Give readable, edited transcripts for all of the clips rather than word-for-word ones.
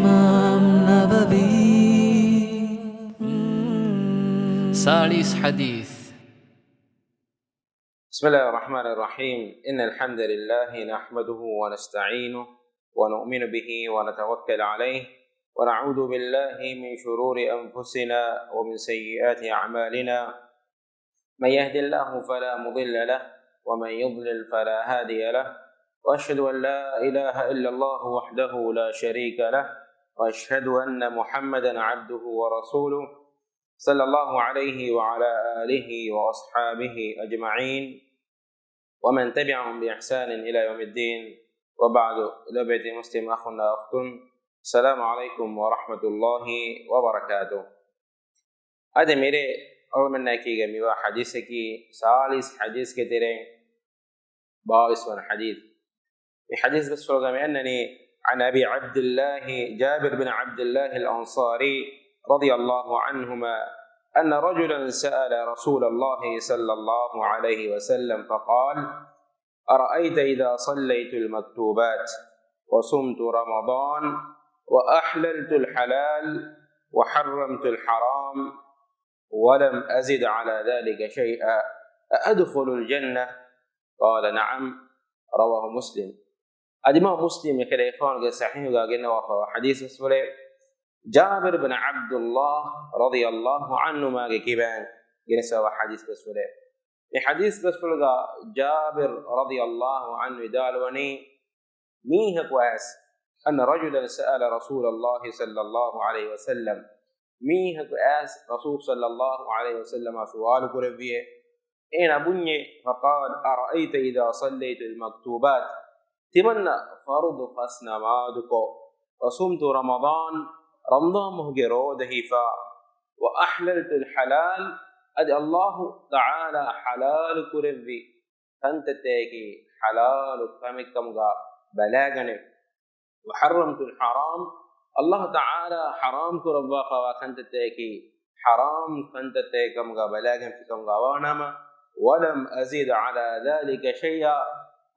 إمام نبوي. سالس حديث. بسم الله الرحمن الرحيم. إن الحمد لله نحمده ونستعينه ونؤمن به ونتوكل عليه ونعوذ بالله من شرور أنفسنا ومن سيئات أعمالنا. من يهد الله فلا مضل له ومن يضلل فلا هادي له، وأشهد أن لا إله إلا الله وحده لا شريك له، وأشهد أن محمدا عبده ورسوله صلى الله عليه وعلى آله وأصحابه أجمعين ومن تبعهم بإحسان إلى يوم الدين. وبعد، لبيت مسلم أخنا أخت، السلام عليكم ورحمة الله وبركاته. هذا मेरे और मैंने की गमी वा हदीस की सालिस हदीस के तेरे 22 حديث. في حديث بس أنني عن أبي عبد الله جابر بن عبد الله الأنصاري رضي الله عنهما أن رجلا سأل رسول الله صلى الله عليه وسلم فقال: أرأيت إذا صليت المكتوبات وصمت رمضان وأحللت الحلال وحرمت الحرام ولم أزد على ذلك شيئا أأدخل الجنة؟ قال: نعم. رواه مسلم. الإمام مسلم كده يفهم صحيح قال وفا حديث مسؤول جابر بن عبد الله رضي الله عنه ما كيبان جنسوا حديث مسؤول. حديث مسؤول جابر رضي الله عنه دالوني ميه كواس أن رجلا سأل رسول الله صلى الله عليه وسلم ميه كواس رسول صلى الله عليه وسلم سؤال كربيه أين أبني؟ فقال: أرأيت إذا صليت المكتوبات تمنى فرض فسنا مادكو وصمت رمضان مهجرو دهيفا وأحللت الحلال أدي الله تعالى حلال كربي فانت تيكي حلال فمكمغا بلاغني وحرمت الحرام الله تعالى حرام كربا فانت تيكي حرام فانت تيكمغا بلاغن فيكمغا وانما ولم أزيد على ذلك شيئا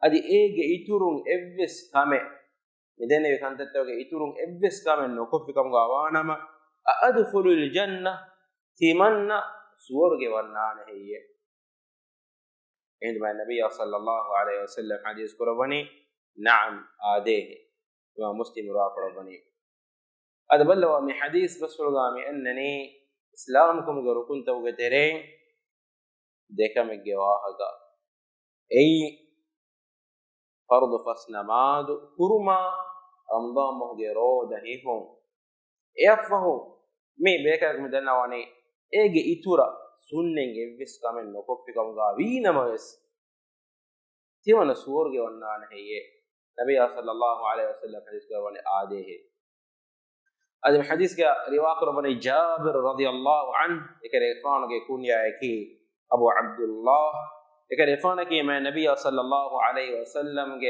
أدي إيجي إتورون إبس كامي مدينة يكانتتوغي إتورون إبس كامي نكفكم غوانما أدخل الجنة تمنى سورغي ورنانه هي. عندما النبي صلى الله عليه وسلم حديث قرباني نعم آديه إمام مسلم رواه قرباني. هذا بلوا من حديث بس رغامي أنني إسلامكم غرقون توغترين ديكا مجواها أي فرض فسنماد كرما رمضان مهجرو دهيفون يفهم مي بيكاك مدنواني ايجي إتورا سنن إبس كامن نكوفكم غاوينما ويس تيوانا سورغي ونانا هي نبي صلى الله عليه وسلم حديث قرباني آديه. هذا الحديث رواق رباني جابر رضي الله عنه يكري إفرانك يكون يأكي أبو عبد الله يكري إفرانك ما النبي صلى الله عليه وسلم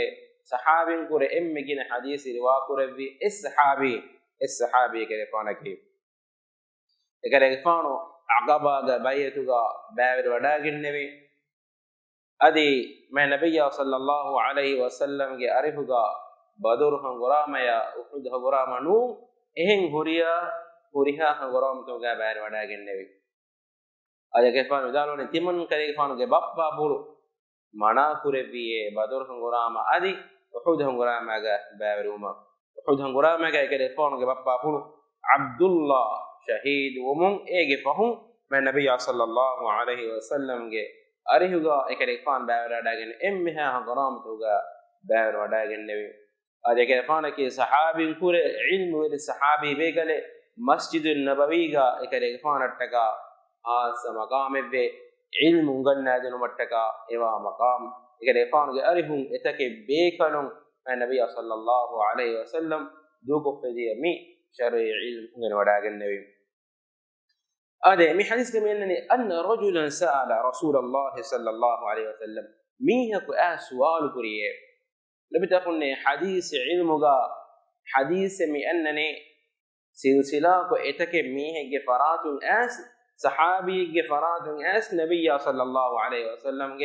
صحابي كور أمجين حديث رواق ربي الصحابي يكري إفرانك يكري إفرانو عقبا بيتك بابر وداق النبي أدي ما النبي صلى الله عليه وسلم أعرفك بدرهم غرام يا أحدها غرام نو إهن هريها غرام توقع بابر وداق النبي. أجا كيفانو دالون تيمن كري كيفانو كي بابا بولو منا كوربيه بدر هنغراما أدي أحد هنغراما كا بابروما أحد هنغراما كا كيفانو كي بابا بولو عبد الله شهيد ومن إيجي فهم من النبي صلى الله عليه وسلم كي أريهوغا كيفان بابرا داغن إمها هنغرام توغا بابرا داغن نبي. أجا كيفانو كي صحابي كور علم ولي صحابي بيغلي مسجد النبوي كا كيفانو تكا مقام به علم غنى دين متكا إيوا مقام إكريفان أريهم إتكي بيكنون النبي صلى الله عليه وسلم دوغو فدي مي شرع علم غنى وداغ النبي. هذا مي حديث كمان أن رجلا سأل رسول الله صلى الله عليه وسلم ميه كو سؤال كريه لم تكن حديث علمغا حديث مي أنني سلسلة كو إتكي ميه جفرات صحابي جفرات أس نبي صلى الله عليه وسلم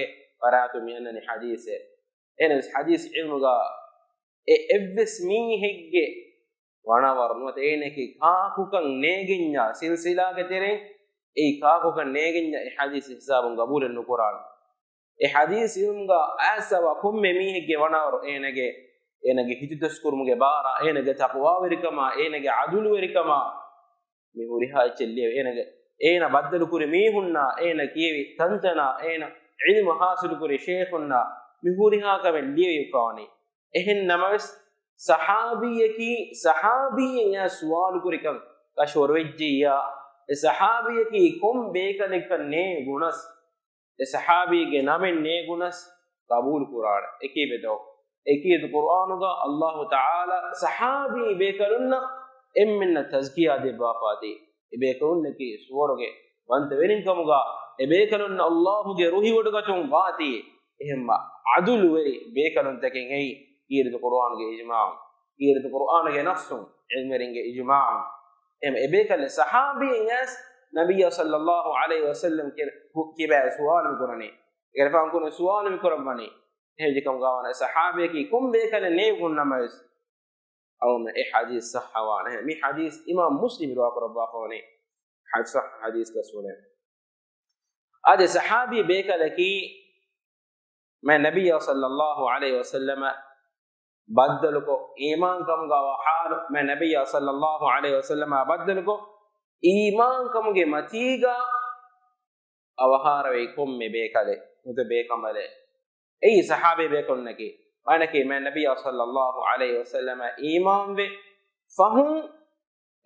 فرات من أنني حديثه إن الحديث علمه إبس مي هج වනවරණුවත ඒනකි කාකුකන් නේගින්ඥා සිල්සිලාගෙතරෙන් ඒ කාකුකන් නේගින්ඥා ඒ හදීස් හිසාබුන් ගබූලෙන් නුකුරාන ඒ හදීස් යුම්ගා ආසව කුම්මෙ මීහෙගේ වනවර ඒනගේ හිතිදස්කුරුමුගේ බාරා ඒනගේ තක්වාවරිකම ඒනගේ අදුලුවරිකම මිහුරිහා චෙල්ලිය ඒන බද්දලු කුරි මීහුන්නා ඒන කියවි තන්තනා ඒන ඉල්ම හාසිලු කුරි ෂේඛුන්නා මිහුරිහා කවෙන් ලියවි කවනි එහෙන් නමස් සහාබියෙන් යා සුවාලු කුරිකම් කෂවර වෙජ්ජියා ඒ සහාබියකි කොම් බේකනෙක නේ ගුණස් ඒ සහාබියගේ නමෙන් නේ ගුණස් කබූල් කුරාන එකී බෙදෝ එකීද කුර්ආනුගා අල්ලාහ් තාලා සහාබි බේකලුන්න එම්මෙන්න තස්කියා දෙබාපාදී එබේකලුන්නකි සුවරගේ වන්ත වෙරින්කමුගා එබේකලුන්න අල්ලාහ්ගේ රුහි වඩගතුන් වාති එහෙම අදුලු වෙරි බේකලුන් තකෙන් එයි ඊරිද කුර්ආනුගේ ඉජ්මා ඊරිද කුර්ආනුගේ නෆ්සුන් ඉල්මරින්ගේ ඉජ්මා එම් එබේකල සහාබියෙන් යස් නබිය සල්ලල්ලාහු අලයිහි වසල්ලම් කිබා සුවාල් කරන්නේ එරපන් කුන සුවාල් කරමනේ هيجيكم قوانا صحابيكي كم بيكن نيغون نماز او من اي حديث صح وانا مي حديث امام مسلم رواه ربا فوني حديث صح حديث كسوله هذا صحابي بيكلكي ما النبي صلى الله عليه وسلم بدلكو ايمان كم غوا حال ما النبي صلى الله عليه وسلم بدلكو ايمان كم گه متيغا اوهار ويكم مي بيكله مت بيكمله اي صحابي بيكوننكي مانكي من النبي صلى الله عليه وسلم ايمان به فهم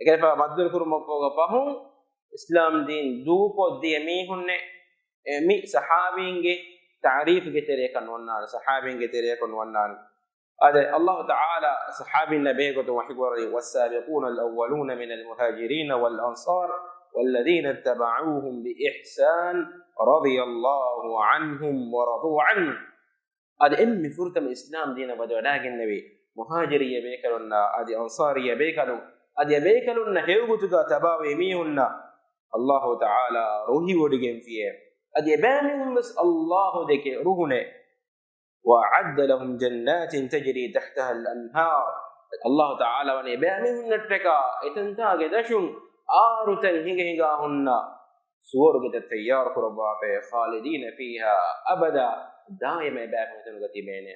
كيف بدل كرم فوق فهم اسلام دين دوكو دي ميهن مي صحابينගේ تعريف کے طریقہ ونان صحابین کے طریقہ ونان هذا الله تعالى صحابي النبي قد وحوري والسابقون الاولون من المهاجرين والانصار والذين اتبعوهم باحسان رضي الله عنهم ورضوا عنه هذا امي فرتم اسلام دين بدوዳగ النبي مهاجريه بيكلنا هذه انصاريه بيكلون هذه بيكلون هيغوتغا تباوي ميهنا الله تعالى روحي ودگم فيه هذه بامهم بس الله دك روحنا وعد لهم جنات تجري تحتها الانهار الله تعالى وني بامهم نتكا اتنتاگه دشون آرتن هيغا هنا سورغت تيار قربا خالدين فيها ابدا دائما بامهم تنغتي بينه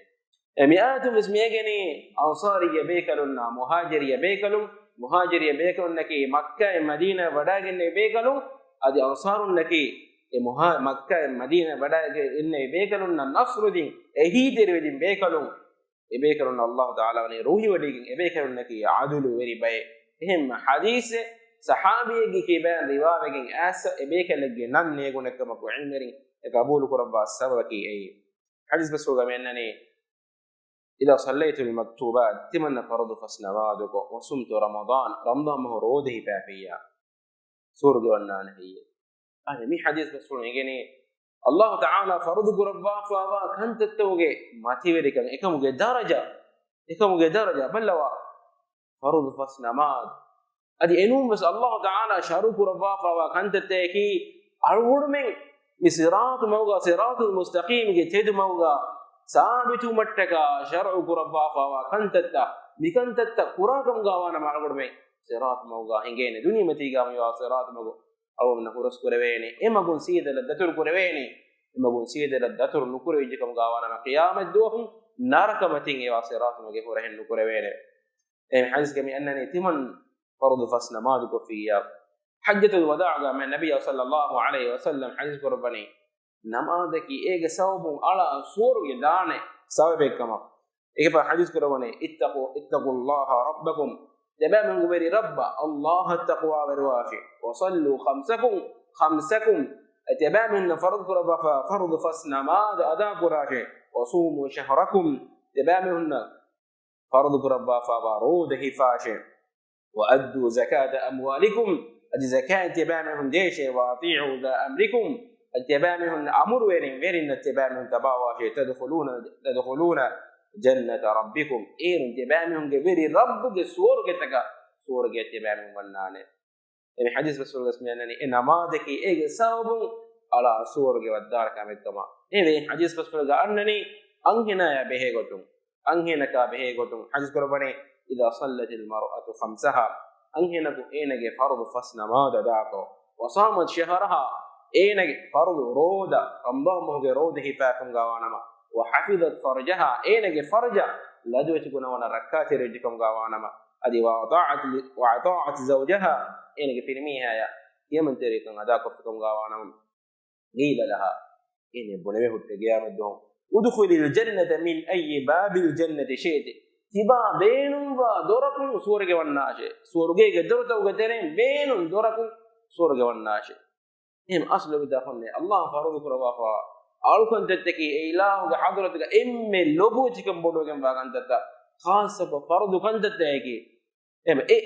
مئات اسميغني انصاري بيكلنا مهاجري بيكلم مهاجري بيكلنكي مكه مدينه وඩාගෙන بيكلم ادي انصارنكي مكه مدينه وඩාගෙන بيكلن نصردين اهي ديرودين بيكلم بيكلن الله تعالى وني روحي ودين بيكلنكي عدل وري باي එහෙම حديث صحابيගේ කිබෑන් රිවාවගෙන් ඇස බේකලගේ නන් නේගුණකම කුල්මරින් قبول قربا السبكي اي حديث بس هو انني اذا صليت المكتوبات تمن فرض فسنوادك وصمت رمضان مهروده بافيا سورة ونان هي هذا مي حديث بس هو يعني الله تعالى فرض قربا فوا كنت توجه ما تيوريك اكمغه درجه بلوا فرض فسنواد ادي انو بس الله تعالى شرع قربا فوا كنت تكي اروڑمن صراط موغا صراط المستقيم کے تھد موغا ثابت مٹکا شرع قربا فوا کنتتا بکنتتا قراکم گاوانا مالگڑ میں صراط موغا ہنگینے دنیا متی گا میوا صراط موغا او نخرس کروینے امگون سید لدتر کروینے امگون سید لدتر نکروی جکم گاوانا قیامت دوہم نارکمتیں ایوا صراط موغے ہو رہن نکروینے حدیث کمی اننی تمن فرض فسن مادکو فیا حجة الوداع من النبي صلى الله عليه وسلم حديث قرباني نماذج ايغ ثوب على صور يدانه ثوب كما ايغ حديث قرباني اتقوا الله ربكم تبع من غير رب الله التقوى والواشي وصلوا خمسكم تبع من فرض قربا فرض فسن ما ادا قراشي وصوموا شهركم تبع من فرض قربا فبارود هفاشي وادوا زكاة اموالكم الزكاة تبامهم ديش واطيعوا ذا امركم التبامهم امر ويرين التبامهم تباواشي تدخلون جنة ربكم اير تبامهم غير رب سور كتك سور تبامهم ونانه يعني حديث رسول الله اسمه انني انما ذكي ايغ صوب على سور ودار كما ايه حديث رسول الله انني انهنا يا بهغتم anhenaka behe gotun hadis korobane idha sallatil mar'atu khamsaha anhenaku enage fardu fas namada daako wa samat shahraha enage fardu roda rambamuge roda hifakum gawanama wa hafizat farjaha enage farja ladwati gunawana rakati redikum gawanama adi wa ata'at zawjaha enage firmiha ya yemen terikan ada kofikum gawanama qila laha ene boneme hutte giyameddo udkhulil jannata min ayyi babil jannati shi'ti tiba beenum wa dorakun surge wannashe surge ge dortawge teren beenum dorakun surge wannashe em aslu bidakhonne allah farudu kurwa fa alkon tetteki e ilahu ge hadratuga emme lobutikam bodogen bagantata khassa ko farudu kantete em e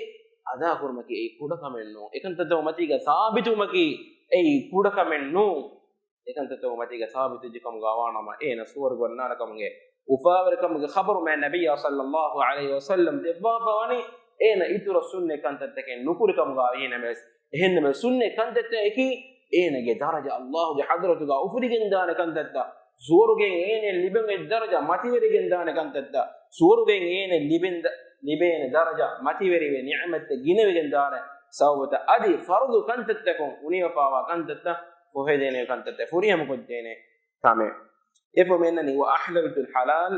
ada kurmaki e kuda kamenno ekantata matiga sabitumaki e kuda kamenno ekantata matiga sabitujikum gawanama ena suwar gonnana kamunge ufawarkamge khabaru ma nabiyya sallallahu alaihi wasallam debba fawani ena itura sunne kantatake nukurikam gaawina mes ehenne me sunne kantata eki ena ge daraja allah ge hadratuga ufurigen dana kantatta suwarugen ene liben e daraja mativerigen dana kantatta suwarugen ene libene daraja mativerive ni'mat ginevegen dana sawbata adi fardu kantattakon uniya fawa kantatta kohedene kantatta furiyam kodene tame efo menani wa ahlaltul halal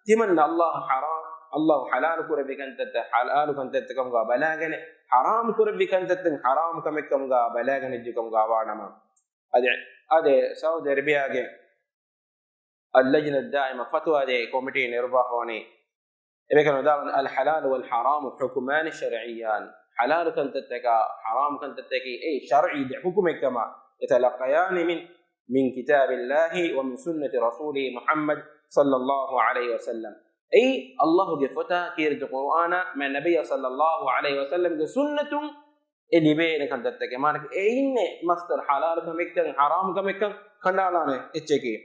timanna allah haram allah halal kurabi kantatta halal kantatta kam ga balagane haram kurabi kantatta haram kam ga balagane jikam ga wanama ade saudi arabia ge اللجنه الدائمه فتوى دي كوميتي نرباهوني ebekano dalan al halal wal haram hukuman shar'iyyan halal kantatta haram kantatta ay shar'i de hukume kama يتلقيان من كتاب الله ومن سنة رسوله محمد صلى الله عليه وسلم أي الله جفتا كيرت القرآن من النبي صلى الله عليه وسلم سنة اللي بينك أنت تكمانك إن مصدر حلال كمكن حرام كمكن خنالانه اتشكي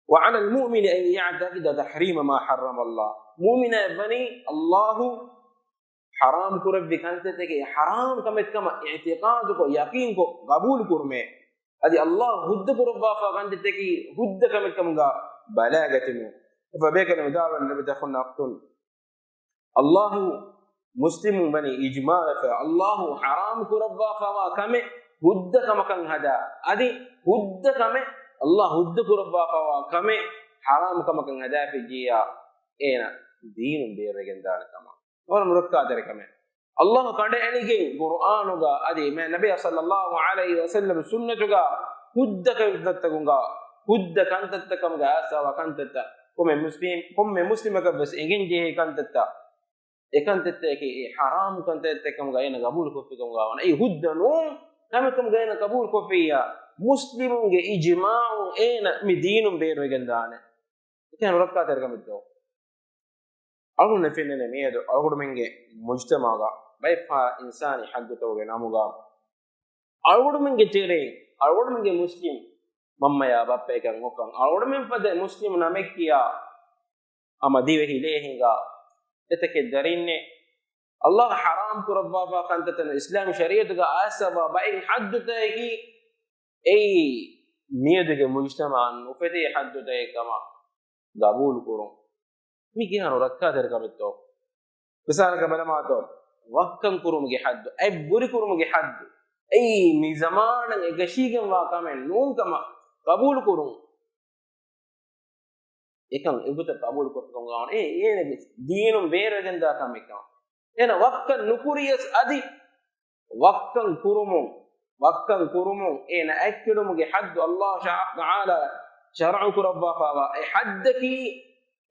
وعلى المؤمن أن يعتقد تحريم ما حرم الله مؤمن بني الله حرام كرب كانت تكي حرام كمكن اعتقادك يقينك قبول كرمه ادي الله هد كربا فكانت تكي هد كمكن بلاغتنو فبيكن مدار النبي تخنا اقتل الله مسلم بني اجماع فالله حرام كربا فوا كم هد كمكن هذا ادي هد كم الله هد كربا فوا كم حرام كمكن هذا في جيا اين دين بيرغن دار كما और मुरक्का दर कमे अल्लाह कंडे एनिगे कुरान गा अदे मैं नबी सल्लल्लाहु अलैहि वसल्लम सुन्नत गा खुद कततगुंगा खुद कंततकम गा सवा कंतत कोमे मुस्लिम का बस एगिन जे कंतत एकंतत के हराम कंततकम गा एन कबूल को फिकम गा ए हुद नो कम गा एन कबूल को फिया मुस्लिमुन गे इजमा एन मिदीनुम बेरगन दाने केन मुरक्का दर कमे तो أقول نفينا نميدو أقول منجي مجتمعا بيفا إنساني حق توجه ناموجا أقول منجي تيري أقول منجي مسلم ماما يا بابا كان مفان أقول من فده مسلم نامكيا أما ديوه ليهنجا تتكدرين الله حرام كربابا كانت الإسلام شريعة أسباب بين حد تيجي أي ميدو مجتمعا وفتي حد تيجي كما قبول كرون ميكيانو ركادر كمتو بسالك بلماتو وقتن كرومغي حد اي بوري كرومغي حد اي مي زمان غشيگن واكامن نون كما قبول كروم එකන් එබුත قبول කොටුම් ගාන ඒ දීනුම් බේරගෙන දා කමෙකම එන වක්කන් නුකුරියස් අදි වක්කන් කුරුමුම් එන ඇක්කඩුමුගේ حد الله تعالى شرع كربا فوا اي حدكي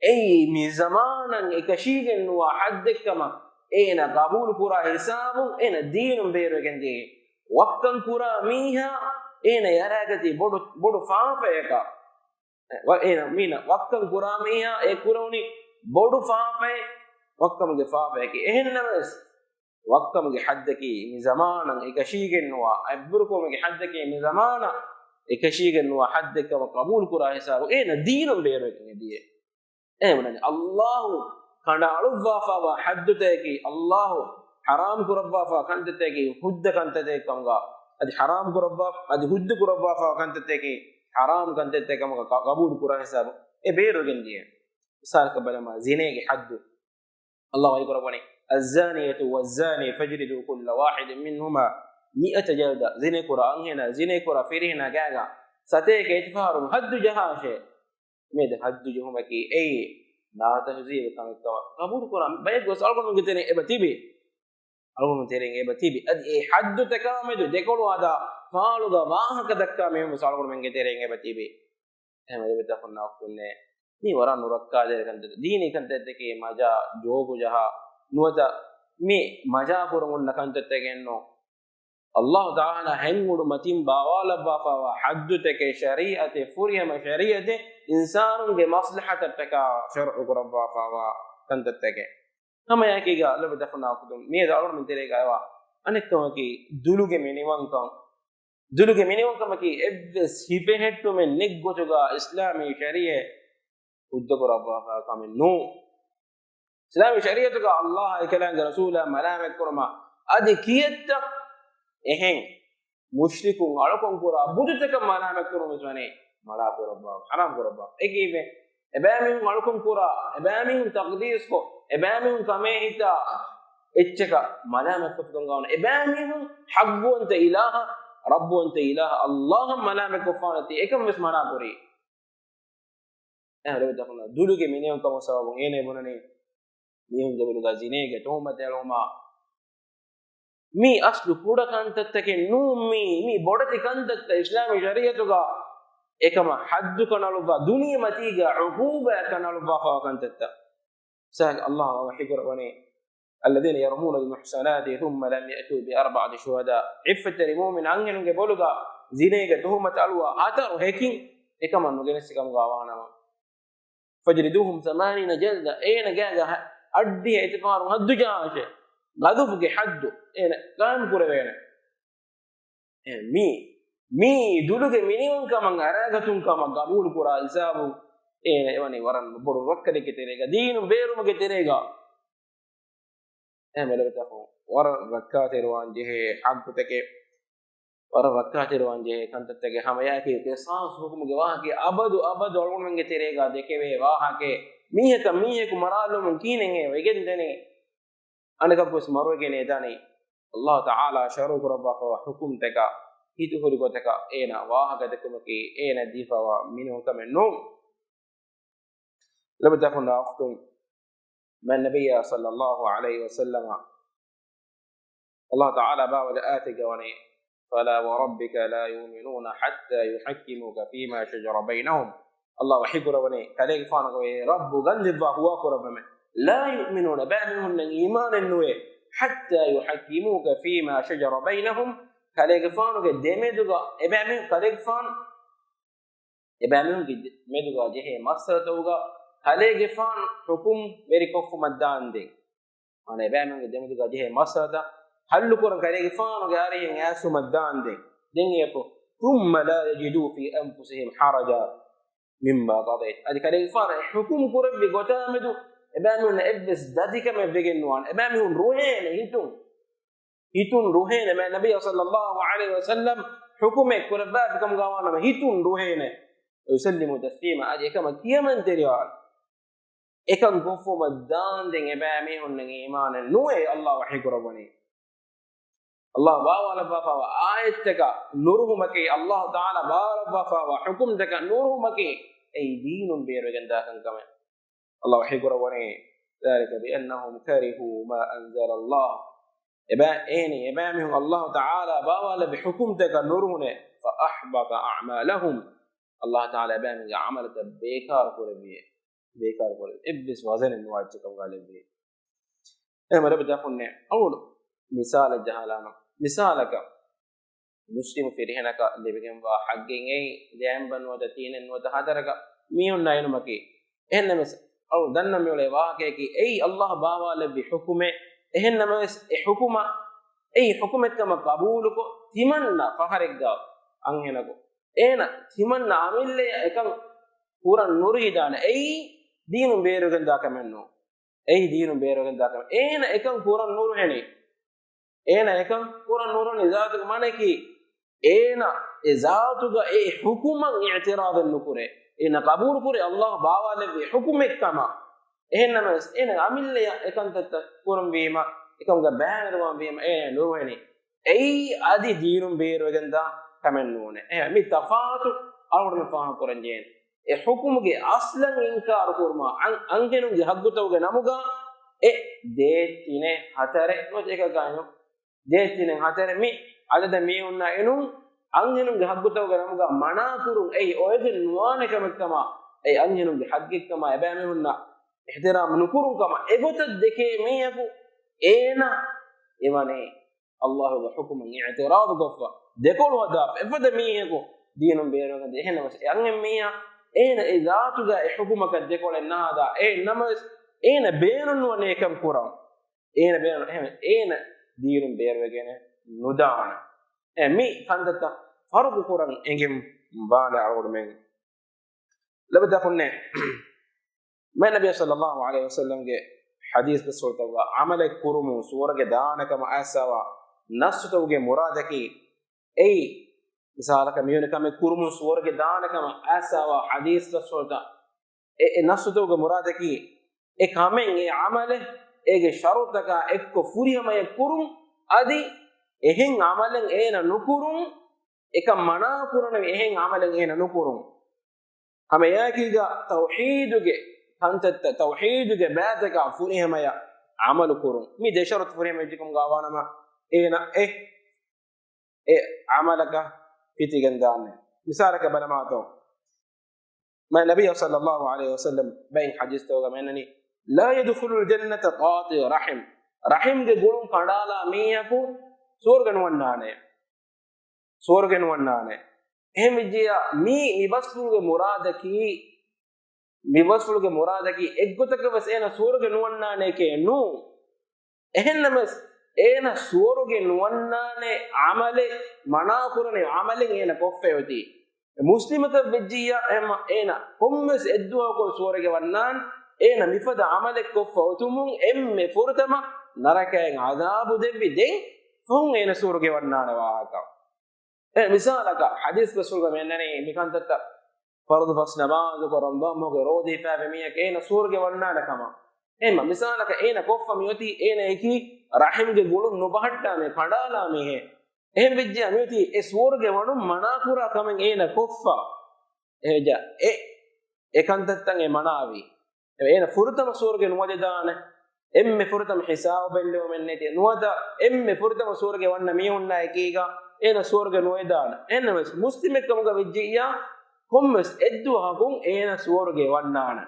اي مي زمانا اكشيغن وحدك كما اينا قبول كرا حساب اينا دين بيرغن دي وقتن كرا ميها اينا يراغتي بودو فافيكا واينا مينا وقتن كرا ميها اي كروني بودو فافي وقتم دي فافيكي اهنمس وقتم دي حدكي مي زمانا اكشيغن وابركم دي حدكي مي زمانا اكشيغن وحدك وقبول كرا حساب اينا دين بيرغن دي ايمن الله كان الوفا حدتكي الله حرام كربا فكنتتكي حد كنتتكمغا ادي حرام كربا ادي حد كربا فكنتتكي حرام كنتتكمغا قبول قران حساب اي بيرغندي مثالك بلما زينيك حد الله يقول الزانية والزاني فاجلدوا كل واحد منهما 100 جلدة زيني كرا هنا زيني كرا فيرهنا جاجا ستيك يتفارم حد جهاشه ميد حد جهمكي اي لا تهزيب كمتوا قبول كرا بيد وسألكم من قتني ابتيبي أقول من تيرين ابتيبي أدي حد تكامل دكولو هذا فالو دا واهك دكامي وسألكم من قتني ابتيبي هم يبتكون أقولنا ni wara nurakka de kan dini kan tete maja jogu jaha nuwata mi maja kurun nakan tete genno Allah taala hengudu matin bawala bafawa haddu teke shari'ate furiyama shari'ate insanun ge maslahata teka shar'u kurabba fawa kan tete kama yake ga Allah betafna kudum mi da alor min tere ga wa anekko ki duluge miniwan kam ki evs hipe hettu men neggotuga islami shari'e uddaku rabbaha kamen no islami shari'atuka Allah ikalan rasula malamek kurma adi kiyetta ehen mushrikun alakon kura budutaka malamek kurma swane malaku rabbaha haram kurabba ekibe ebamin alakon kura ebamin taqdis ko ebamin kamehita echchaka malamek kufun gauna ebamin habbu anta ilaha rabbu anta ilaha Allah malamek kufanati ekam vis manakuri ehlo betafuna duluge minion kamo sababun ene bonane mihun jabuluga zinege tohmate aloma mi aslu kuda kantattake nu mi bodati kantatta islami shari'atuga ekama haddu kanaluva duniya matiga uquba kanaluva fa kantatta sag Allah wa higrani alladhina yarmuna bil muhsanati thumma lam ya'tu bi arba'ati shuhada iffata lil mu'min angenuge boluga zinege tohmate alwa ataru hekin ekama nugenesikam gawana فجلدوهم 80 جلدة أين جاجا أدي اعتبار هد جاشه غضب حد أين كان كوربينا مي دولك مينيون كمان أراغتون كمان قبول كورا إسابو أين يعني ورن برو ركّد كتيريجا دين بيرو مكتيريجا ملو بتاعه ورن ركّات روان جه حق تك ورن ركّات روان جه كان تك هم يا كي قصاص حكم جواه كي أبد أولون من كتيريجا دكوا واه كي ميه كمرالو ممكن إنه ويجن دني أنا كبوس مروي كني داني الله تعالى شروق ربك وحكم تك هيتو هرقو تك إينا واه كدكم كي إينا ديفا ومنه كمنو لم تكن أختم من النبي صلى الله عليه وسلم الله تعالى باود آتك وني فلا وربك لا يؤمنون حتى يحكموك فيما شجر بينهم الله وحيقر وني كذلك فانك رب غلظ هو قرب من لا يؤمنون بأنهم إيمان النوي حتى يحكموك فيما شجر بينهم كذلك فانك دمدغ ابامن كذلك فان ابامن دمدغ جه مسرتوغا كذلك فان حكم بريكف مدان دي انا ابامن دمدغ جه مسرتا هل كون كذلك فان غارين ياسو مدان دي دنيفو ثم لا يجدوا في انفسهم حرجا مما قضيت ادي كذلك فان حكم قرب غتامدو ابامن ابس داديك ما بيجنوان ابامن روحين hitun ruhene ma nabiy sallallahu alaihi wasallam hukume kurabba kam gawana ma hitun ruhene yusallimu taslima aje kama kiyaman teriwal ekan gofo madan den ebame honne iman nuwe Allah wahi kurabani Allah bawala bafa wa ayataka nuruhumake Allah taala bawala bafa wa hukum taka nuruhumake ay dinun beeruganda kan kama Allah wahi kurabani ذلك بانهم كرهوا ما انزل الله إمامهم الله تعالى باوال بحكمتك نورهن فأحبط أعمالهم الله تعالى بامن عملت بيكار قربية إبس وزن النواجك وغالبية إما ربط أخونا أول مثال الجهالان مثالك مسلم في رهنك اللي بكم حقين جنبا وتتين وتحضرك ميون ناين مكي إن مثال أو دنا ميولي واقعي أي الله باوال بحكمه ehennama hukuma ei hukumet kama qabulu ko timanna faharigga anhenako ena timanna amille ekan puran nuridana ei dinu beerugen da kamenno ei dinu beerugen da kam ena ekan puran nuru heni ena ekan puran nuru ni zaatu mane ki ena e zaatu ga e hukuman i'tirad nukure ena qabul kure Allah baawale ve hukum ekkama ehennam ena amille ekantata kurum bima ekamga bෑnerwa bima nuwani ei adi diinum beerwegenda kamennune mi tafatu alurna faha kuranjen e hukumuge aslan inkar kurma angenunge haggutawge namuga e deetine hatare noteka gayo deetine hatare mi alada mi unna enum angenunge haggutawge namuga manakurun ei oyege nuwane kamekkama ei angenunge haggekkama ebame unna ihtiram nukurun kama egota deke miyaku ena evane Allahu wa hukumun i'tirad goffa dekol wada efada miyaku dinum beeroga ehena was angem miya ena izatuga e hukumaka dekol enada namas ena beerun wane kam kuram ena beerun ena dinum beerwegene nudana mi kandata farqu kuran engem baale awd men labda kunne ma nabiy sallallahu alaihi wasallam ge hadith besulta wa amale kurumu surage daanaka ma asawa nasutawge muradaki ei misalaka miyone kame kurumu surage daanaka ma asawa hadith besulta nasutawge muradaki e kamen e amale ege sharutaka ekko furiyama e kurum adi ehen amalen ena nukurum ekam mana kurana ehen amalen ena nukurum hame yakiga tauhiduge kantatta tauhiduge baataka furiyama ya amalu kurum mi de sharut furiyama dikum gawanama ena amalaka fitigandanne misalaka balamato ma nabiy sallallahu alaihi wasallam bain hadith to gamenani la yadkhulul jannata qati rahim ge gulum kadala miyaku sorgan wannane එහෙම විදිය මේ නිවස්ෆුල්ගේ මුරාදකි එක්ගොතක වසේන සූර්ග නුවන්නානේ කේනු එහෙන්නම ඒන සූර්ගේ නුවන්නානේ අමලේ මනාකුරනේ අමලෙන් ඒන කොෆෙවති මුස්ලිමක විදිය එම ඒන කොම්මස් එද්දුවකෝ සූර්ගේ වන්නාන් ඒන මිෆද අමලෙක් කොෆවතුමුන් එම්මේ ෆුර්තම නරකයෙන් අදාබු දෙවි දෙන් ෆුන් ඒන සූර්ගේ වන්නානේ වාහකම් مثالك حديث رسول الله انني بكانت فرض فصل نماز ورمضان مغرودي فابميه كاين سورغ ونانا كما اما مثالك اين كف ميوتي اين اكي رحم ge gulun nubahtta me kadala me ehem vijja miyoti e sورغ wanu manakura kamen eina koffa eja ekantattan e manavi eina furtama sورغ nuwadana emme furtama hisab bello mennete nuwada emme furtama sورغ wanna mi unna ekiga ena sورغ noedana enames muslimekkamuga vijjiya kommes edduhagun ena sورغ wannana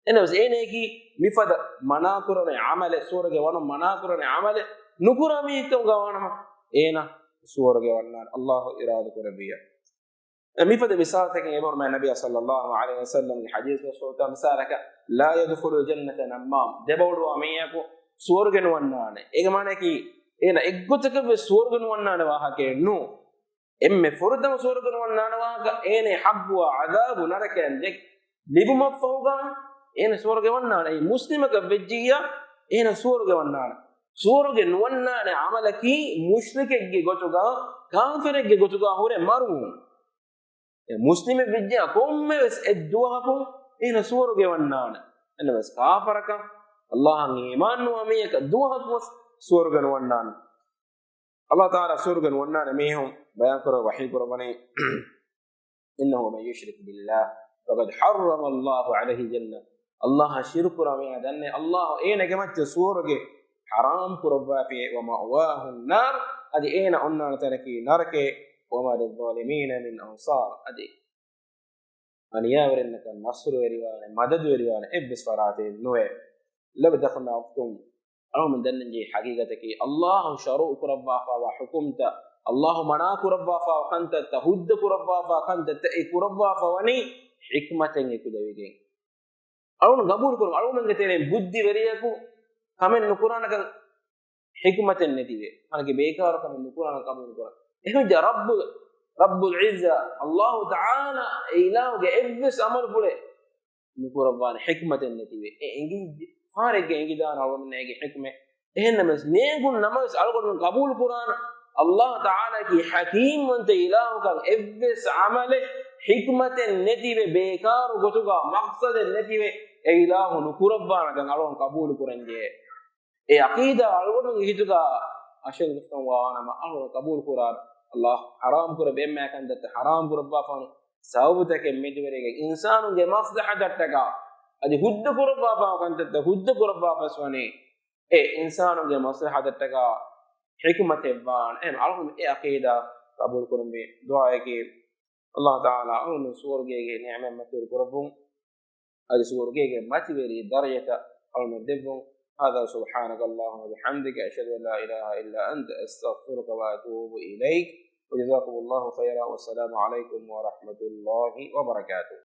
enames eneki mifada manakurane amale sورغ wanu manakurane amale nukurami ikkamuga wanama ena sورغ wannana Allah irada kurabiya mifada misal taken ebor ma nabiy sallallahu alaihi wasallam ni hadith rasulta misalaka la yadkhulu jannata namam debawdu amiyaku sورغ wannana ega manaki ena eggotaka be sورغ wannana wahake nu emme furdam sورغ wannana wahaga ene habbu adabu narakan dek libuma fawga ena sورغ wannana ei muslimaka vejjiya ena sورغ wannana sورغ wannana amalaki mushrikegge gotuga kafiregge gotuga hore maru muslime vejjiya komme wes edduwaku ena sورغ wannana ena wes kafaraka allah an iman nu amiyaka duwaku سورغ ونان الله تعالى سورغ ونان ميهم بيان كره وحي كره بني انه من يشرك بالله فقد حرم الله عليه الجنه الله شرك رمي دن الله اين جمت سورغ حرام كره في ومأواه النار ادي اين ان تركي نركي وما للظالمين من انصار ادي ان يورنك النصر وريوان مدد وريوان ابس فراتي نوي لو دخلنا وقتهم أو من دنجي حقيقتك الله شروع كربا وحكمت الله منا كربا وكنت تهد كربا وكنت تأي كربا وني حكمة يكدويجين أو نقبول كرم أو من قتلين بدي وريكو كمن نقران كان حكمة النتيجة أنا كبيكار كمن نقران قبول كرم إيه رب العزة الله تعالى إله جئبس أمر فله نقربان حكمة النتيجة إنجي فارق انگي دان اول نيگي حكمه اهنمس نيگون نمس الگون قبول قران الله تعالى کی حکیم انت الہ کا ابس عمل hikmaten netibe bekaru gotuga maqsaden netibe e ilahu nukurabana gan alon qabul kuranje e aqida algon hituga ashal guftan wa nama alon qabul kurar Allah haram kura bemma kan dat haram kurabba fan sawbutake medverege insanunge maslahatattaka adi huddu kurabba kan dat huddu kurabba faswani e insanunge maslahatattaka hikmate ban em alon e aqida qabul kurumbe du'a ke Allah Ta'ala أن سورجيه نعمة مثل قربهم هذه سورجيه ماتيري درجة المدبهم هذا سبحانك اللهم وبحمدك أشهد أن لا إله إلا أنت أستغفرك وأتوب إليك وجزاكم الله خيرا والسلام عليكم ورحمة الله وبركاته.